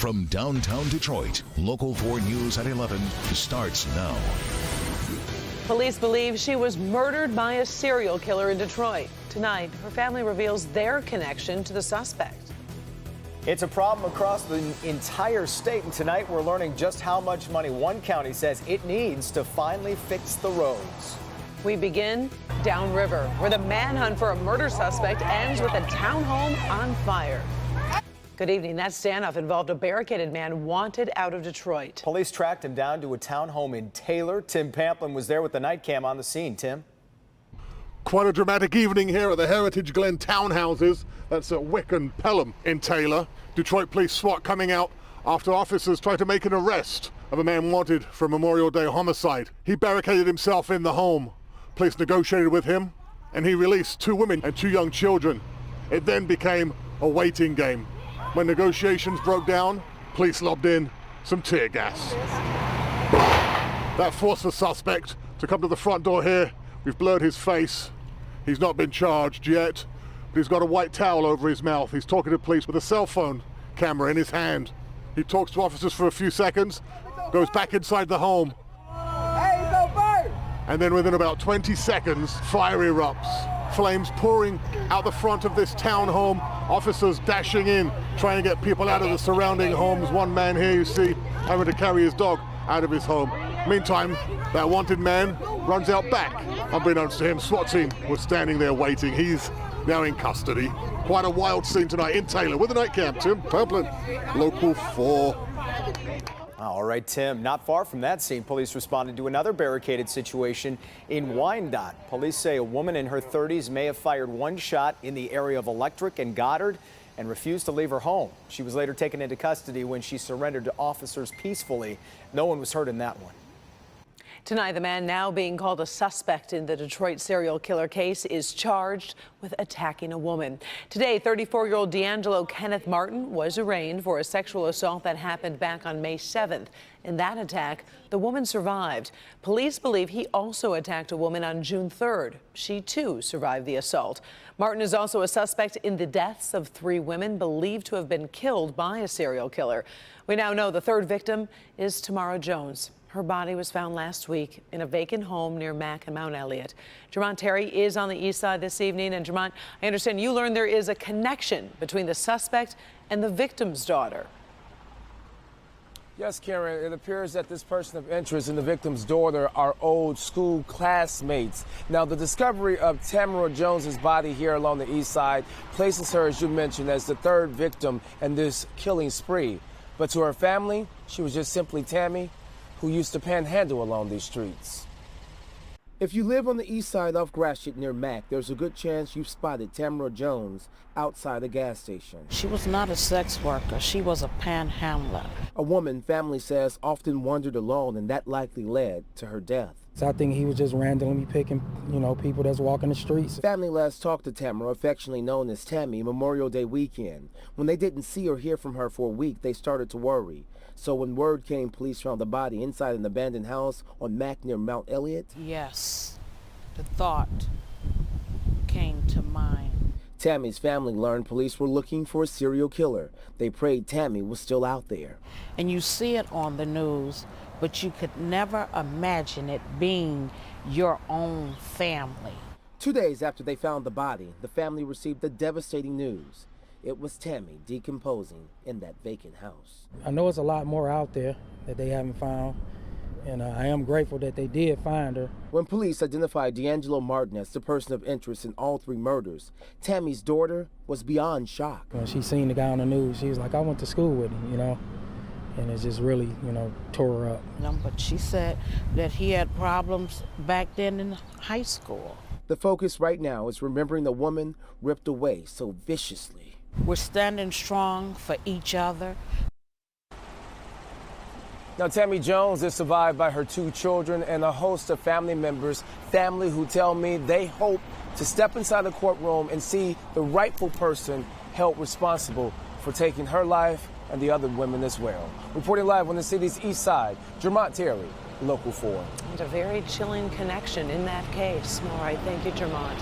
From downtown Detroit, Local 4 News at 11 starts now. Police believe she was murdered by a serial killer in Detroit. Tonight, her family reveals their connection to the suspect. It's a problem across the entire state, and tonight we're learning just how much money one county says it needs to finally fix the roads. We begin downriver, where the manhunt for a murder suspect ends with a townhome on fire. Good evening. That standoff involved a barricaded man wanted out of Detroit. Police tracked him down to a townhome in Taylor. Tim Pamplin was there with the night cam on the scene. Tim? Quite a dramatic evening here at the Heritage Glen Townhouses. That's at Wick and Pelham in Taylor. Detroit Police SWAT coming out after officers tried to make an arrest of a man wanted for a Memorial Day homicide. He barricaded himself in the home. Police negotiated with him, and he released 2 women and 2 young children. It then became a waiting game. When negotiations broke down, police lobbed in some tear gas. That forced the suspect to come to the front door here. We've blurred his face. He's not been charged yet, but he's got a white towel over his mouth. He's talking to police with a cell phone camera in his hand. He talks to officers for a few seconds, goes back inside the home. And then within about 20 seconds, fire erupts. Flames pouring out the front of this townhome. Officers dashing in, trying to get people out of the surrounding homes. One man here you see having to carry his dog out of his home. Meantime, that wanted man runs out back. Unbeknownst to him, SWAT team was standing there waiting. He's now in custody. Quite a wild scene tonight in Taylor with the night cam. Tim Pamplin, Local 4. All right, Tim. Not far from that scene, police responded to another barricaded situation in Wyandotte. Police say a woman in her 30s may have fired 1 shot in the area of Electric and Goddard and refused to leave her home. She was later taken into custody when she surrendered to officers peacefully. No one was hurt in that one. Tonight, the man now being called a suspect in the Detroit serial killer case is charged with attacking a woman. Today, 34-year-old D'Angelo Kenneth Martin was arraigned for a sexual assault that happened back on May 7th. In that attack, the woman survived. Police believe he also attacked a woman on June 3rd. She, too, survived the assault. Martin is also a suspect in the deaths of 3 women believed to have been killed by a serial killer. We now know the 3rd victim is Tamara Jones. Her body was found last week in a vacant home near Mack and Mount Elliott. Jermont Terry is on the east side this evening. And Jermont, I understand you learned there is a connection between the suspect and the victim's daughter. Yes, Karen, it appears that this person of interest and the victim's daughter are old school classmates. Now, the discovery of Tamara Jones's body here along the east side places her, as you mentioned, as the 3rd victim in this killing spree. But to her family, she was just simply Tammy, who used to panhandle along these streets. If you live on the east side of Gratiot near Mack, there's a good chance you've spotted Tamara Jones outside a gas station. She was not a sex worker. She was a panhandler. A woman family says often wandered alone, and that likely led to her death. So I think he was just randomly picking, people that's walking the streets. Family last talked to Tamara, affectionately known as Tammy, Memorial Day weekend. When they didn't see or hear from her for a week, they started to worry. So when word came, police found the body inside an abandoned house on Mack near Mount Elliott. Yes, the thought came to mind. Tammy's family learned police were looking for a serial killer. They prayed Tammy was still out there. And you see it on the news, but you could never imagine it being your own family. 2 days after they found the body, the family received the devastating news. It was Tammy decomposing in that vacant house. I know it's a lot more out there that they haven't found, and I am grateful that they did find her. When police identified D'Angelo Martin as the person of interest in all 3 murders, Tammy's daughter was beyond shock. When she seen the guy on the news, she was like, I went to school with him, and it just really, tore her up. But she said that he had problems back then in high school. The focus right now is remembering the woman ripped away so viciously. We're standing strong for each other. Now, Tammy Jones is survived by her 2 children and a host of family members, family who tell me they hope to step inside the courtroom and see the rightful person held responsible for taking her life and the other women as well. Reporting live on the city's east side, Jermont Terry, Local 4. And a very chilling connection in that case. All right, thank you, Jermont.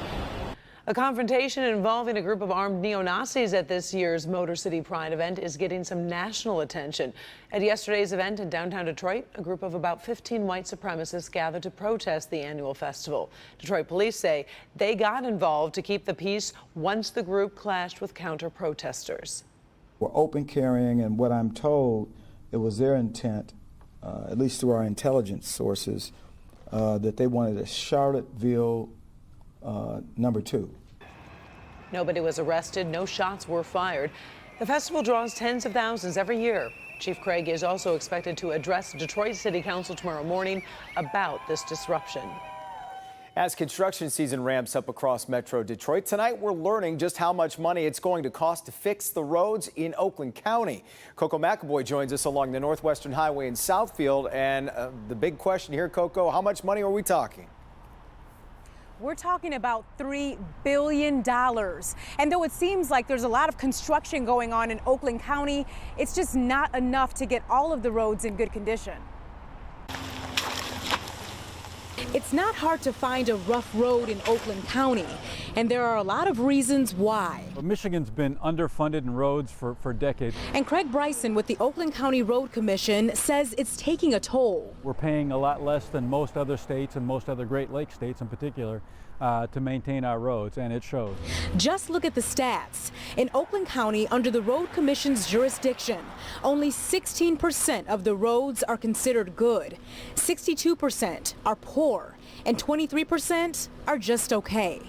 A confrontation involving a group of armed neo-Nazis at this year's Motor City Pride event is getting some national attention. At yesterday's event in downtown Detroit, a group of about 15 white supremacists gathered to protest the annual festival. Detroit police say they got involved to keep the peace once the group clashed with counter-protesters. We're open carrying, and what I'm told, it was their intent, at least through our intelligence sources, that they wanted a Charlottesville number 2. Nobody was arrested, no shots were fired. The festival draws tens of thousands every year. Chief Craig is also expected to address Detroit City Council tomorrow morning about this disruption. As construction season ramps up across Metro Detroit, tonight we're learning just how much money it's going to cost to fix the roads in Oakland County. Coco McAvoy joins us along the Northwestern Highway in Southfield. And the big question here, Coco, how much money are we talking? We're talking about $3 billion. And though it seems like there's a lot of construction going on in Oakland County, it's just not enough to get all of the roads in good condition. It's not hard to find a rough road in Oakland County, and there are a lot of reasons why. Well, Michigan's been underfunded in roads for decades. And Craig Bryson with the Oakland County Road Commission says it's taking a toll. We're paying a lot less than most other states and most other Great Lakes states in particular to maintain our roads, and it shows. Just look at the stats. In Oakland County, under the Road Commission's jurisdiction, only 16% of the roads are considered good, 62% are poor, and 23% are just okay.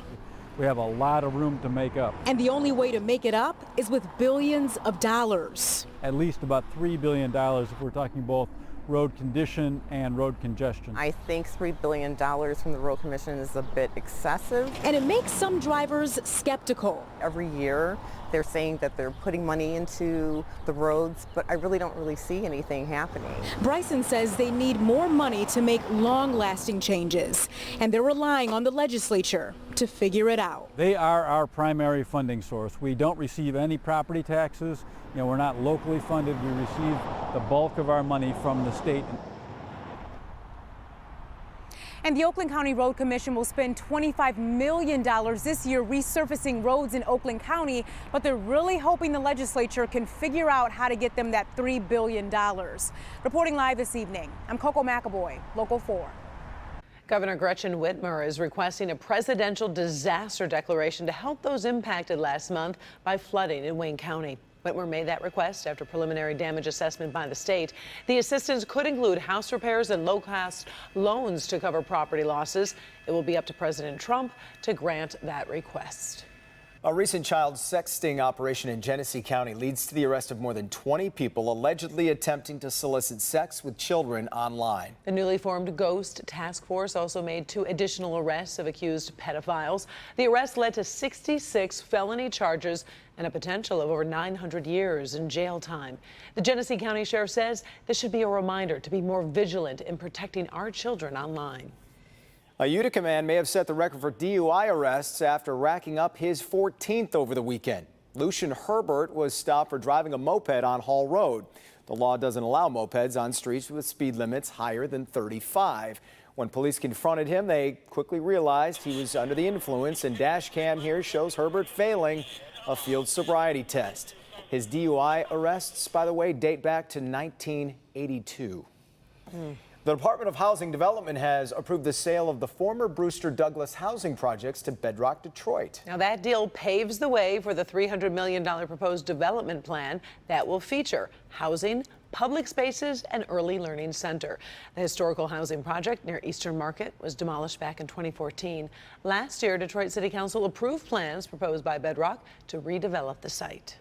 We have a lot of room to make up. And the only way to make it up is with billions of dollars. At least about $3 billion if we're talking both road condition and road congestion. I think $3 billion from the Road Commission is a bit excessive. And it makes some drivers skeptical. Every year they're saying that they're putting money into the roads, but I really don't see anything happening. Bryson says they need more money to make long-lasting changes, and they're relying on the legislature to figure it out. They are our primary funding source. We don't receive any property taxes. We're not locally funded. We receive the bulk of our money from the state. And the Oakland County Road Commission will spend $25 million this year resurfacing roads in Oakland County, but they're really hoping the legislature can figure out how to get them that $3 billion. Reporting live this evening, I'm Coco McAvoy, Local 4. Governor Gretchen Whitmer is requesting a presidential disaster declaration to help those impacted last month by flooding in Wayne County. Whitmer made that request after preliminary damage assessment by the state. The assistance could include house repairs and low-cost loans to cover property losses. It will be up to President Trump to grant that request. A recent child sex sting operation in Genesee County leads to the arrest of more than 20 people allegedly attempting to solicit sex with children online. The newly formed Ghost Task Force also made 2 additional arrests of accused pedophiles. The arrest led to 66 felony charges and a potential of over 900 years in jail time. The Genesee County Sheriff says this should be a reminder to be more vigilant in protecting our children online. A Utica man may have set the record for DUI arrests after racking up his 14th over the weekend. Lucian Herbert was stopped for driving a moped on Hall Road. The law doesn't allow mopeds on streets with speed limits higher than 35. When police confronted him, they quickly realized he was under the influence, and dash cam here shows Herbert failing a field sobriety test. His DUI arrests, by the way, date back to 1982. The Department of Housing Development has approved the sale of the former Brewster Douglas housing projects to Bedrock Detroit. Now that deal paves the way for the $300 million proposed development plan that will feature housing, public spaces, and early learning center. The historical housing project near Eastern Market was demolished back in 2014. Last year, Detroit City Council approved plans proposed by Bedrock to redevelop the site.